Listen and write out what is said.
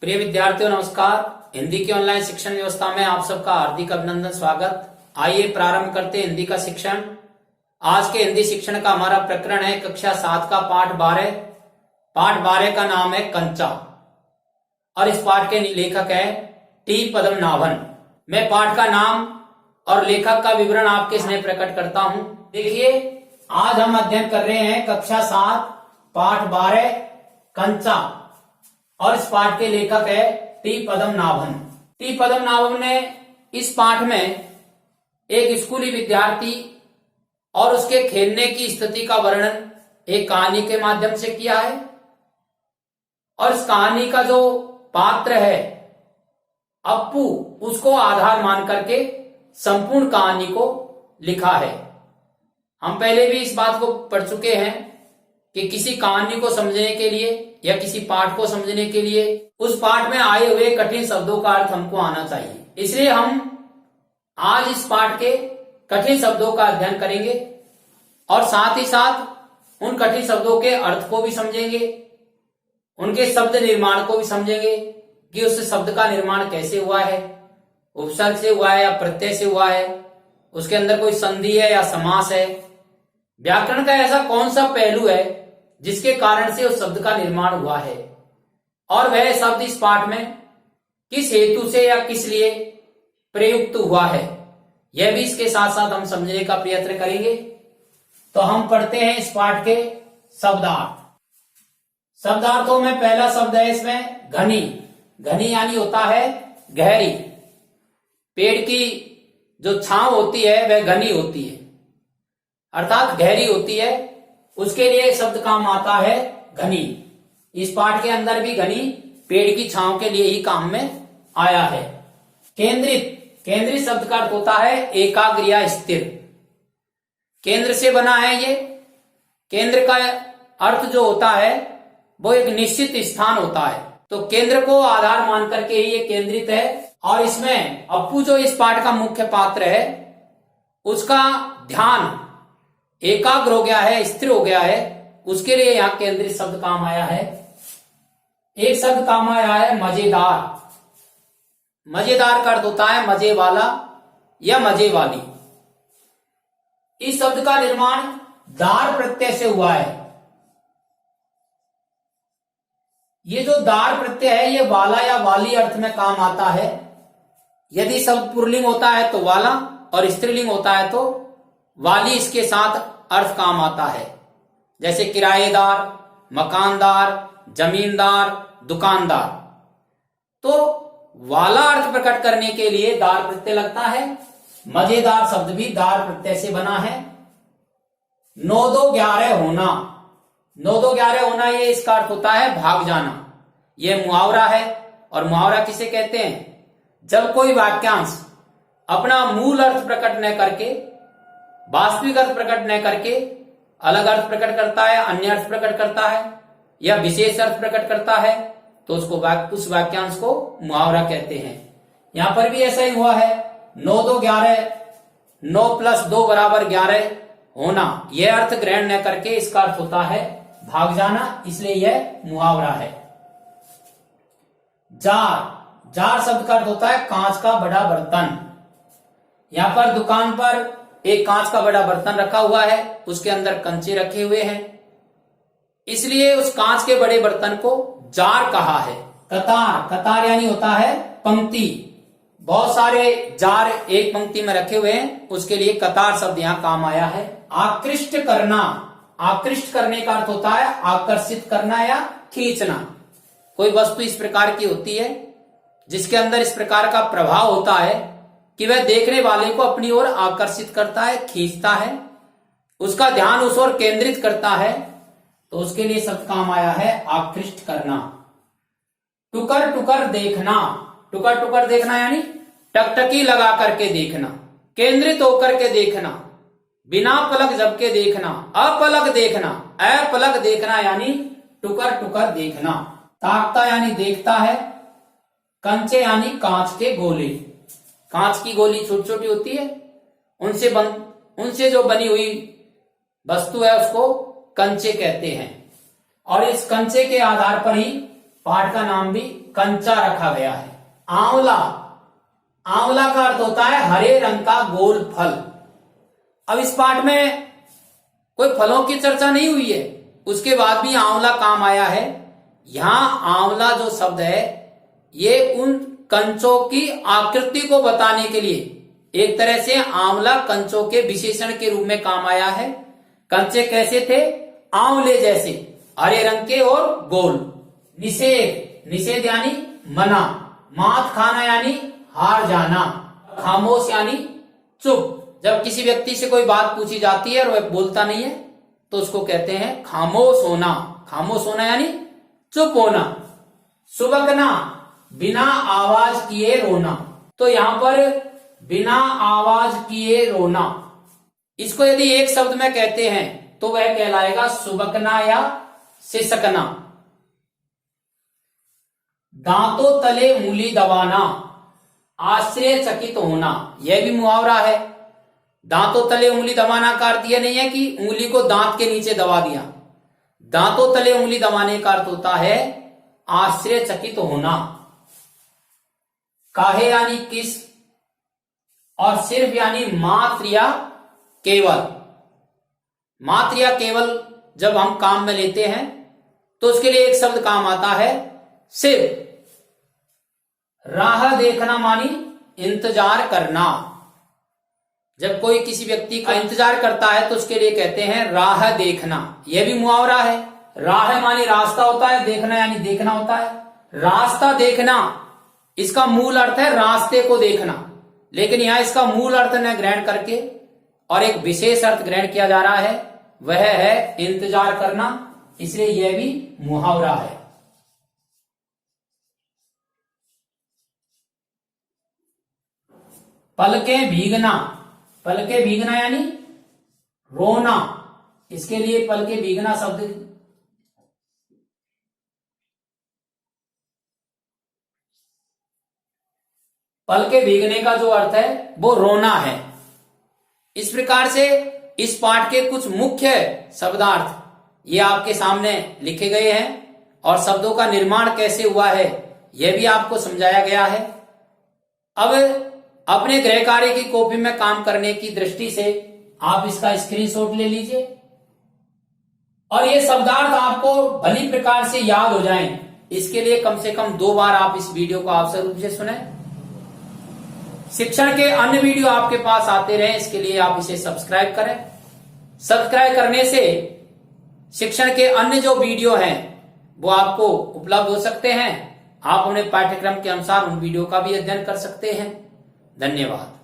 प्रिय विद्यार्थियों नमस्कार। हिंदी की ऑनलाइन शिक्षण व्यवस्था में आप सबका हार्दिक अभिनंदन स्वागत। आइए प्रारंभ करते हैं हिंदी का शिक्षण। आज के हिंदी शिक्षण का हमारा प्रकरण है कक्षा 7 का पाठ 12। पाठ 12 का नाम है कंचा और इस पाठ के लेखक है टी पद्मनाभन। मैं पाठ का नाम और लेखक का विवरण आपके सामने प्रकट करता हूं। देखिए, आज हम अध्ययन कर रहे हैं कक्षा 7 पाठ 12 कंचा और इस पाठ के लेखक है टी पद्मनाभन। टी पद्मनाभन ने इस पाठ में एक स्कूली विद्यार्थी और उसके खेलने की स्थिति का वर्णन एक कहानी के माध्यम से किया है और इस कहानी का जो पात्र है अप्पू, उसको आधार मान करके संपूर्ण कहानी को लिखा है। हम पहले भी इस बात को पढ़ चुके हैं कि किसी कहानी को समझने के लिए या किसी पाठ को समझने के लिए उस पाठ में आए हुए कठिन शब्दों का अर्थ हमको आना चाहिए। इसलिए हम आज इस पाठ के कठिन शब्दों का अध्ययन करेंगे और साथ ही साथ उन कठिन शब्दों के अर्थ को भी समझेंगे, उनके शब्द निर्माण को भी समझेंगे कि उस शब्द का निर्माण कैसे हुआ है, उपसर्ग से हुआ है या प्रत्यय से हुआ है, उसके अंदर कोई संधि है या समास है। व्याकरण का ऐसा कौन सा पहलू है जिसके कारण से उस शब्द का निर्माण हुआ है और वह शब्द इस पाठ में किस हेतु से या किस लिए प्रयुक्त हुआ है, यह भी इसके साथ साथ हम समझने का प्रयत्न करेंगे। तो हम पढ़ते हैं इस पाठ के शब्दार्थ। शब्दार्थों में पहला शब्द है इसमें घनी। घनी यानी होता है गहरी। पेड़ की जो छांव होती है वह घनी होती है, अर्थात गहरी होती है, उसके लिए शब्द काम आता है घनी। इस पाठ के अंदर भी घनी पेड़ की छांव के लिए ही काम में आया है। केंद्रित, केंद्रित शब्द का अर्थ होता है एकाग्र या स्थिर। केंद्र से बना है ये। केंद्र का अर्थ जो होता है वो एक निश्चित स्थान होता है, तो केंद्र को आधार मान करके ही ये केंद्रित है। और इसमें अप्पू जो इस पाठ का मुख्य पात्र है उसका ध्यान एकाग्र हो गया है, स्थिर हो गया है, उसके लिए यहां केंद्रित शब्द काम आया है। एक शब्द काम आया है मजेदार। मजेदार का अर्थ होता है मजे वाला या मजे वाली। इस शब्द का निर्माण दार प्रत्यय से हुआ है। ये जो दार प्रत्यय है ये वाला या वाली अर्थ में काम आता है। यदि शब्द पुल्लिंग होता है तो वाला और स्त्रीलिंग होता है तो वाली इसके साथ अर्थ काम आता है। जैसे किराएदार, मकानदार, जमींदार, दुकानदार। तो वाला अर्थ प्रकट करने के लिए दार प्रत्यय लगता है। मजेदार शब्द भी दार प्रत्यय से बना है। 9 2 11 होना। 9 2 11 होना ये इसका अर्थ होता है भाग जाना। यह मुहावरा है और मुहावरा किसे कहते हैं? जब कोई वाक्यांश अपना मूल अर्थ प्रकट न करके, वास्तविक अर्थ प्रकट न करके अलग अर्थ प्रकट करता है, अन्य अर्थ प्रकट करता है या विशेष अर्थ प्रकट करता है तो उसको उस वाक्यांश को मुहावरा कहते हैं। यहां पर भी ऐसा ही हुआ है। 9 2 11, 9 + 2 = 11 होना, यह अर्थ ग्रहण न करके इसका अर्थ होता है भाग जाना, इसलिए यह मुहावरा है। जार, जार शब्द का अर्थ होता है कांच का बड़ा बर्तन। यहां पर दुकान पर एक कांच का बड़ा बर्तन रखा हुआ है, उसके अंदर कंचे रखे हुए हैं, इसलिए उस कांच के बड़े बर्तन को जार कहा है। कतार, कतार यानी होता है पंक्ति। बहुत सारे जार एक पंक्ति में रखे हुए हैं, उसके लिए कतार शब्द यहां काम आया है। आकृष्ट करना, आकृष्ट करने का अर्थ होता है आकर्षित करना या खींचना। कोई वस्तु इस प्रकार की होती है जिसके अंदर इस प्रकार का प्रभाव होता है कि वह देखने वाले को अपनी ओर आकर्षित करता है, खींचता है, उसका ध्यान उस ओर केंद्रित करता है, तो उसके लिए शब्द काम आया है आकृष्ट करना। टुकर टुकर देखना। टुकर टुकर देखना यानी टकटकी लगा करके देखना, केंद्रित होकर के देखना, बिना पलक झपके देखना, अपलक देखना, अपलक देखना यानी टुकर टुकर देखना। ताकता यानी देखता है। कंचे यानी कांच के गोले। कांच की गोली छोटी छोटी होती है, उनसे जो बनी हुई वस्तु है उसको कंचे कहते हैं और इस कंचे के आधार पर ही पाठ का नाम भी कंचा रखा गया है। आंवला, आंवला का अर्थ होता है हरे रंग का गोल फल। अब इस पाठ में कोई फलों की चर्चा नहीं हुई है, उसके बाद भी आंवला काम आया है। यहां आंवला जो शब्द है ये उन कंचों की आकृति को बताने के लिए, एक तरह से आंवला कंचों के विशेषण के रूप में काम आया है। कंचे कैसे थे? आंवले जैसे, हरे रंग के और गोल। निषेध, निषेध यानी मना। मात खाना यानी हार जाना। खामोश यानी चुप। जब किसी व्यक्ति से कोई बात पूछी जाती है और वह बोलता नहीं है तो उसको कहते हैं खामोश होना। खामोश होना यानी चुप होना। सुबकना, बिना आवाज किए रोना। तो यहां पर बिना आवाज किए रोना, इसको यदि एक शब्द में कहते हैं तो वह कहलाएगा सुबकना या सिसकना। दांतों तले उंगली दबाना, आश्चर्यचकित होना, यह भी मुहावरा है। दांतों तले उंगली दबाना का अर्थ यह नहीं है कि उंगली को दांत के नीचे दबा दिया। दांतों तले उंगली दबाने का अर्थ होता है आश्चर्यचकित होना। काहे यानी किस, और सिर्फ यानी मात्र या केवल। मात्र या केवल जब हम काम में लेते हैं तो उसके लिए एक शब्द काम आता है सिर्फ। राह देखना मानी इंतजार करना। जब कोई किसी व्यक्ति का इंतजार करता है तो उसके लिए कहते हैं राह देखना। यह भी मुहावरा है। राह मानी रास्ता होता है, देखना यानी देखना होता है। रास्ता देखना, इसका मूल अर्थ है रास्ते को देखना, लेकिन यहां इसका मूल अर्थ न ग्रहण करके और एक विशेष अर्थ ग्रहण किया जा रहा है, वह है इंतजार करना, इसलिए यह भी मुहावरा है। पलकें भीगना, पलकें भीगना यानी रोना। इसके लिए पलकें भीगना शब्द पलकें भीगने का जो अर्थ है वो रोना है। इस प्रकार से इस पाठ के कुछ मुख्य शब्दार्थ ये आपके सामने लिखे गए हैं और शब्दों का निर्माण कैसे हुआ है यह भी आपको समझाया गया है। अब अपने गृह कार्य की कॉपी में काम करने की दृष्टि से आप इसका स्क्रीनशॉट ले लीजिए और ये शब्दार्थ आपको भली प्रकार से याद हो जाएं। इसके लिए कम से कम 2 बार आप इस वीडियो को आवश्यक रूप से सुने। शिक्षण के अन्य वीडियो आपके पास आते रहे, इसके लिए आप इसे सब्सक्राइब करें। सब्सक्राइब करने से शिक्षण के अन्य जो वीडियो हैं वो आपको उपलब्ध हो सकते हैं। आप अपने पाठ्यक्रम के अनुसार उन वीडियो का भी अध्ययन कर सकते हैं। धन्यवाद।